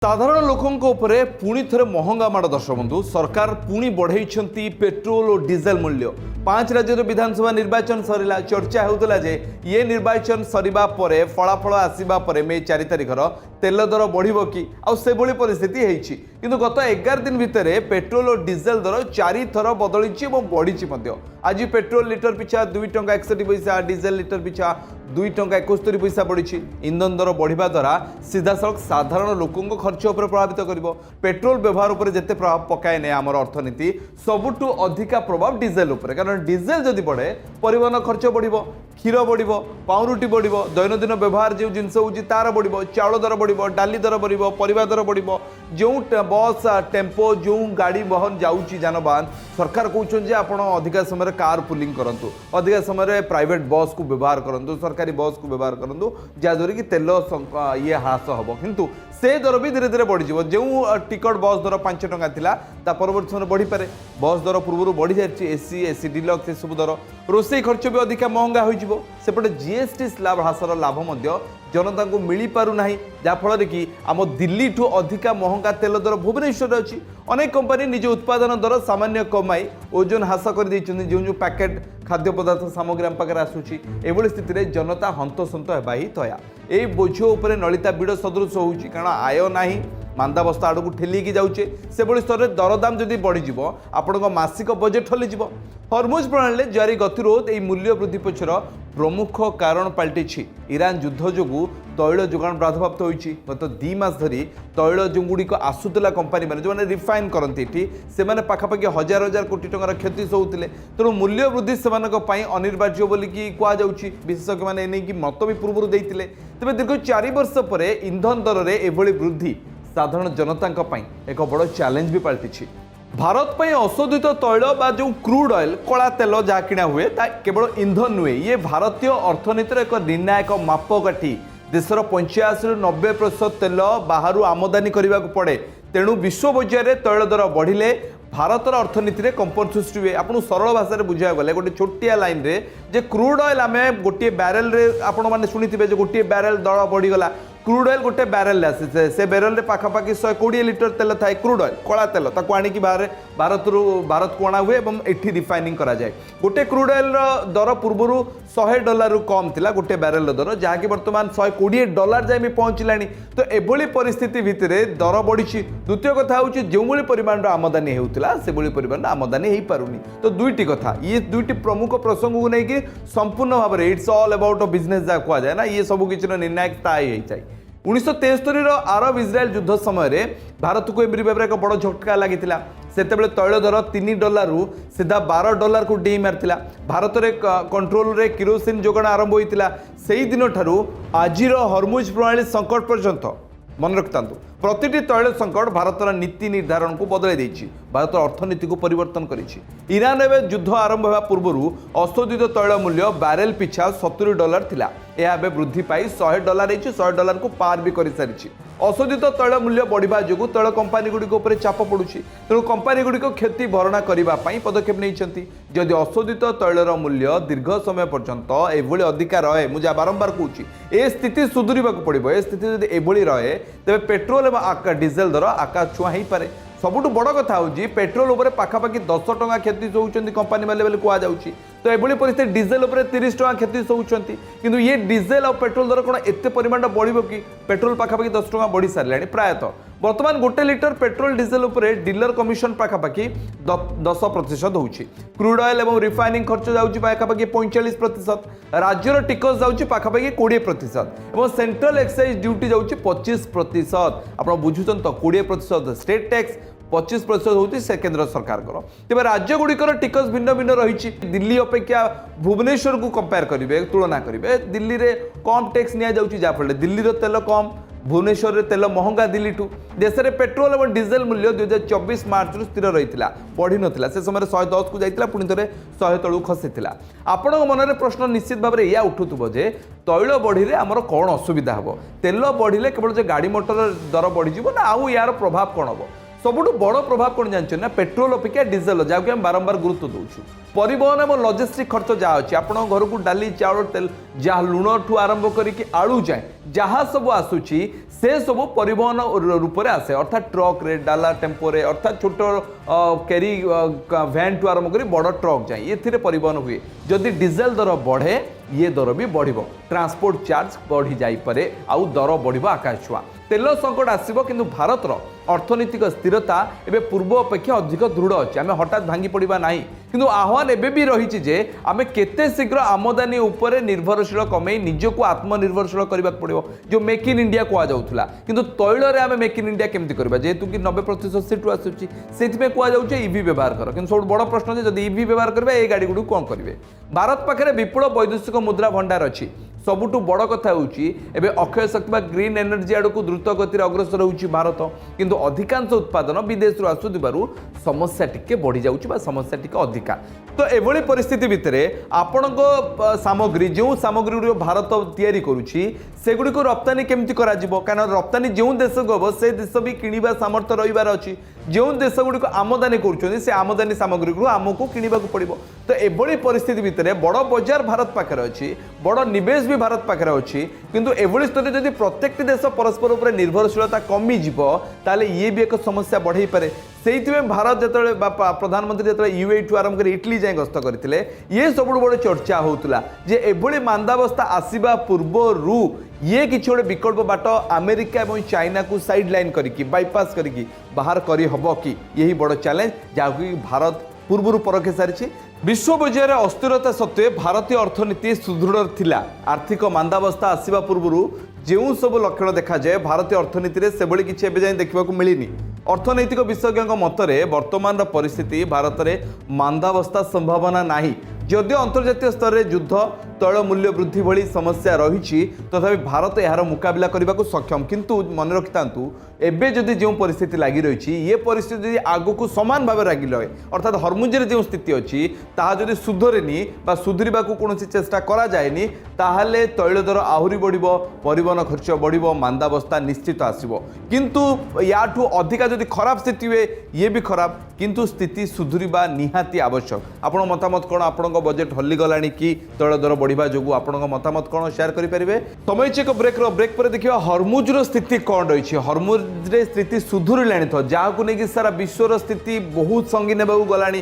साधारण लोकों उपरे पुणी थे महंगा माड़ दर्शक बंधु सरकार पुणी बढ़ई पेट्रोल और डीजेल मूल्य 5 राज्य विधानसभा निर्वाचन सरला चर्चा होता जे ये निर्वाचन सरिबा परे फलाफल आसवा पर मे 4 तारिखर तेल दर बढ़ कि आभली परिस्थिति होती किंतु गत 11 दिन भितर पेट्रोल और डीजेल दर 4 थर बदली बढ़ी आज पेट्रोल लिटर पिछा 2 टंका 61 पैसा डीजेल लिटर पिछा 2 टंका 71 पैसा बढ़ी इंधन दर बढ़ा द्वारा सीधा सड़क साधारण लोकों खर्च उपर प्रभावित कर पेट्रोल व्यवहार उपर जिते प्रभाव पकाए ने आमर अर्थनीति सबुठू अधिका प्रभाव डीजेल उपर कारण डीजेल जदि बढ़े परिवहन खर्च बढ़ क्षीर बढ़ पाउरुटी बढ़ दैनंदिन व्यवहार जो जिनस होची तार बढ़ चाउल दर बढ़ डाली दर बढ़ परिवा दर बढ़ जो बस टेम्पो जो गाड़ी बहन जाऊँगी जानवाहन सरकार कहते आप अधिका समय कार पुलिंग करूँ अधिका समय प्राइवेट बस को व्यवहार करूँ सरकारी बस को व्यवहार करूँ जहाँद्वारा कि तेल ये ह्रास हम किंतु से दर भी धीरे धीरे बढ़ जो टिकट बस दर 5 टंका थिला ता परवर्ती समय बढ़ी पारे बस दर पूर्व बढ़ी जाए एसी एसी डिलक्स ये सब दर रोसई खर्च भी अधिक महंगा होपटे जीएसटी स्लैब ह्रासर लाभ जनता को मिल पारना जहाँफल कि आम दिल्ली ठू अधिका महंगा तेल दर भुवनेश्वर अच्छी अनेक कंपनी निज उत्पादन दर सामान्य कमाई ओजन ह्रास कर जो जो पैकेट खाद्य पदार्थ सामग्री आम पाखे आसूची एभली स्थित में जनता हंतसंत होगा ही तया यही बोझ उपर नलिता बिड़ सदृश होउची कारण आय नाही मांदावस्था आड़ को ठेलिकी जाऊे से स्तर में दरदाम जदि बढ़ी आपण मासिक बजेट हलिज हरमुज प्रणाली जारी गतिरोध यह मूल्य वृद्धि पछर प्रमुख कारण पलटि ईरान युद्ध जो तैल जोगान बाधाप्राप्त होती गत 2 मास धरी तैल जो गुड़िक आसूला कंपानी मैंने जो रिफाइन करती से पाखापाखि 1000 कोटी टंकार क्षति सहूले तेणु मूल्य वृद्धि से अनिर्वार्य बोलिकी कहुच्छी विशेषज्ञ मैंने नहीं मत भी पूर्व देते तेज दीर्घ 4 वर्ष पर इंधन दर में एभली वृद्धि साधारण जनता एक बड़ चैलेंज भी पलटि भारत पर अशोधित तैल बा जो क्रूड ऑयल कला तेल जहाँ किणा हुए केवल इंधन नुहे ये भारतीय अर्थनीतिर एक निर्णायक मापकाठी देशर 85-90% तेल बाहर आमदानी करने को पड़े तेणु विश्व बजार तैल दर बढ़िले भारतर अर्थनीति में कंपन सृष्टि हुए आपको सरल भाषा बुझा गले गोटे छोटिया लाइन रे जे क्रूड ऑयल आम गोटे बैरेल रे आपण मैंने शुणी थे गोटे बैरेल दर बढ़ीगला क्रूड ऑयल गोटे बैरेल आसी से बैरेल रे पाखापाखि 120 लिटर तेल थाए क्रूड ऑयल कला तेल ताको आनी भारत को अणा हुए और एठी रिफाइनिंग करा जाए गोटे क्रूड ऑयल दर पूर्व $100 कम थिला गोटे बैरेल दर जहाँकि बर्तमान $120 जाए भी पहुँचला तो एभली परिस्थिति भितर दर बढ़ी द्वितीय कथा हूँ जो परिमाण आमदानी होता से परिमाण आमदानी हो पारुनी तो दुईटी कथा ये दुईटी प्रमुख प्रसंग को लेकिन संपूर्ण भाव में इट्स ऑल अबाउट बिजनेस जहाँ कहुए ना ये सब किसी निर्णायक होता 1973 अरब इज्राएल युद्ध समय भारत को एवरी भाव एक बड़ झटका लगी से तैल दर $3 रु सीधा $12 को डेई मार्थिला भारत में कंट्रोल रे किरोसिन जोगाण आरंभ होता से दिन ठारू आजिर हरमुज प्रणाली संकट पर्यंत मन रखता प्रतिटी तैल संकट भारतर नीति निर्धारण को बदल देछि भारत अर्थनीति को परिवर्तन करिछि ईरान एवं युद्ध आरंभ होगा पूर्व अशोधित तैल मूल्य बैरेल पिछा $70 थिला यह वृद्धि पाई $100 $100 को पार भी कर सारी अशोधित तैल मूल्य बढ़ा जो तैल कंपानी गुड़िक चाप पड़ुछि तेणु कंपानी गुड़िक क्षति भरणा करने पदक्षेप नहीं जदि अशोधित तैलर मूल्य दीर्घ समय पर्यंत एभली अधिका रहे मुझे बारंबार कहूँ ए स्थिति सुधुरवा पड़ो ए स्थिति जब एभली रहे तेज पेट्रोल और डीजेल दर आकाश छुआ हो पारे सबुठ बड़ कथा हूँ पेट्रोल उपर पाखापाखि 10 टंका क्षति सहउछंती कंपानी वाले बोले कहुच्छी तो एभली परिस्थिति डीजेल उपर 30 टंका क्षति सहउछंती किंतु ये डीजेल और पेट्रोल दर कौन एत परिमाण बढ़ो कि पेट्रोल पाखापाखि 10 टंका बढ़ी सारे प्रायतः बर्तमान गोटे लिटर पेट्रोल डीजेल उपर डीलर कमिशन पाखापाखि 10% होउछि क्रूड ऑयल और रिफाइनिंग खर्च जाउछि पाखापाखि 45% राज्यर टिकस जाउछि पाखापाखि 20% और सेंट्रल एक्साइज ड्यूटी जाउछि 25% आप बुझुछन तो 20% स्टेट टैक्स 25% होती से केंद्र सरकार तेज राज्य गुड़िकर टिकस भिन्न भिन्न रही दिल्ली अपेक्षा भुवनेश्वर को कंपेयर करेंगे तुलना करेंगे दिल्ली रे कम टैक्स नि जाउछि जाफल दिल्ली रो तेल कम भुवनेश्वर रे तेल महंगा दिल्ली ठू देश में पेट्रोल और डीजेल मूल्य 2024 मार्च रु स्थिर रही बढ़ी नाला से समय 110 को जाता पुणी थे 100 तलू खसी आपण मन में प्रश्न निश्चित भाव में या उठुव जे तैल बढ़ी आमर कौन असुविधा हम तेल बढ़िले केवल जो गाड़ी मोटर दर बढ़ी ना आउ यार प्रभाव कौन हम सबुठु बड़ प्रभाव कौन जानते ना पेट्रोल अपेक्षा डीजेल जहाँकि आम बारंबार गुरुत्व दूसु परिवहन और लॉजिस्टिक खर्च जहाँ अच्छे आप घर को डाली चाउल तेल जहाँ लुण ठू आरंभ करके आलू जाए जहाँ सब आसूची से सब परिवहन रूप में आसे अर्थात ट्रक रे डाला टेम्पो रे अर्थात छोट कैरी वैन ठू आरंभ कर बड़ ट्रक जाए ये परिवहन हुए जदि डीजेल दर बढ़े ये दर भी बढ़ ट्रांसपोर्ट चार्ज बढ़ी जापे आउ दर बढ़ आकाश छुआ तेल संकट आसो कि भारतर अर्थनैतिक स्थिरता एवं पूर्व अपेक्षा अधिक दृढ़ अच्छे आम हठात भांगी पड़ा ना किंतु आह्वान एवं भी रही जे आम केते शीघ्र आमदानी उपर निर्भरशील कमे निजक आत्मनिर्भरशील करने पड़ो जो मेक इन इंडिया कहुला किंतु तैल में आम मेक इन इंडिया केमती करवा जेहेतु कि 90% सीटू आसूची से कहुचे इवी व्यवहार कर कि सब बड़ प्रश्न है जब इवी व्यवहार करेंगे ये गाड़ी गुड़ कौन करेंगे भारत पाखे विपुल वैदेशिक मुद्रा भंडार अच्छी सबुठु बड़ कथा होउची एबे अक्षय शक्ति बा ग्रीन एनर्जी आड़ को द्रुत गति अग्रसर होउची भारत किंतु अधिकांश उत्पादन विदेश आसुथिबारु समस्या टिके बढ़ी जाउची बा समस्या टिके अधिका तो एभली परिस्थिति भितरे आपणको सामग्री जो सामग्री गुड़ी भारत तैयारी करुची सेगुड़ी को रप्तानी केमती करा जिवो कारण रप्तानी जो देश को हम से देश भी किणवा सामर्थ्य रहिबार अछि जो देश गुड़ी को आमदानी करुछन से आमदानी सामग्री को आमको किणवा पड़ो तो एभली परिस्थिति भितरे बड़ बजार भारत पाखरे अछि बड़ निवेश भी भारत पाखरे अछि किंतु एभली स्थिति जदि प्रत्येक देश परस्पर उपर निर्भरशीलता कमी जिवो ताले ये भी एक समस्या बढ़ई पारे से भारत जिते प्रधानमंत्री जो यूए ठू आरंभ कर इटली जाए गस्त करते ये सब बड़ चर्चा होता जे एभली मांदावस्था आसवा पूर्व ये किसी गोटे विकल्प बाट अमेरिका और चाइना को साइड लाइन करके बाईपास करके बाहर करी हबो कि यही बड़ चैलेंज जहाँकि भारत पूर्व परखे सारी विश्व बजार अस्थिरता सत्वे भारतीय अर्थनीति सुदृढ़ थिला आर्थिक मांदावस्था आसवा पूर्व जो सब लक्षण देखा जाए भारतीय अर्थनीति से भली किसी एवं देखा मिलनी अर्थनैतिक विशेषज्ञों मतरे वर्तमान परिस्थिति भारत में मांदावस्था संभावना नहीं जदिव अंतर्जातीय स्तर में युद्ध तैल मूल्य वृद्धि भली समस्या रही तथापि भारत यार मुकाबला करने को सक्षम किंतु मन रखि एबे जदि जो परिस्थिति लगी रही ये परिस्थिति आगु को समान भाव लगी रहे अर्थात हरमुंजरे जो स्थिति अच्छी ताहा जदि सुधरेनी बा सुधरिबा को कौन चेष्टा करा जाएनी ताहले तैल दर आहुरी बढ़िबो परिवहन खर्च बढ़िबो मांदावस्था निश्चित आसिबो किंतु याठू अधिका जदि खराब स्थिति हुए ये भी खराब किंतु स्थिति सुधरिबा निहाती आवश्यक आपण मतामत कोन आपण बजेट हल्ली गलानी कि तैल दर बढ़िबा जोगु आपण मतामत कोन शेयर करि परिबे समय चेक ब्रेक पर देखिबा हरमुजर स्थिति कोन रही हरमुज रे स्थिति सुधुरिलाणी तो जहाँ को लेकिन सारा विश्वर स्थिति बहुत संगीन होगा गलानी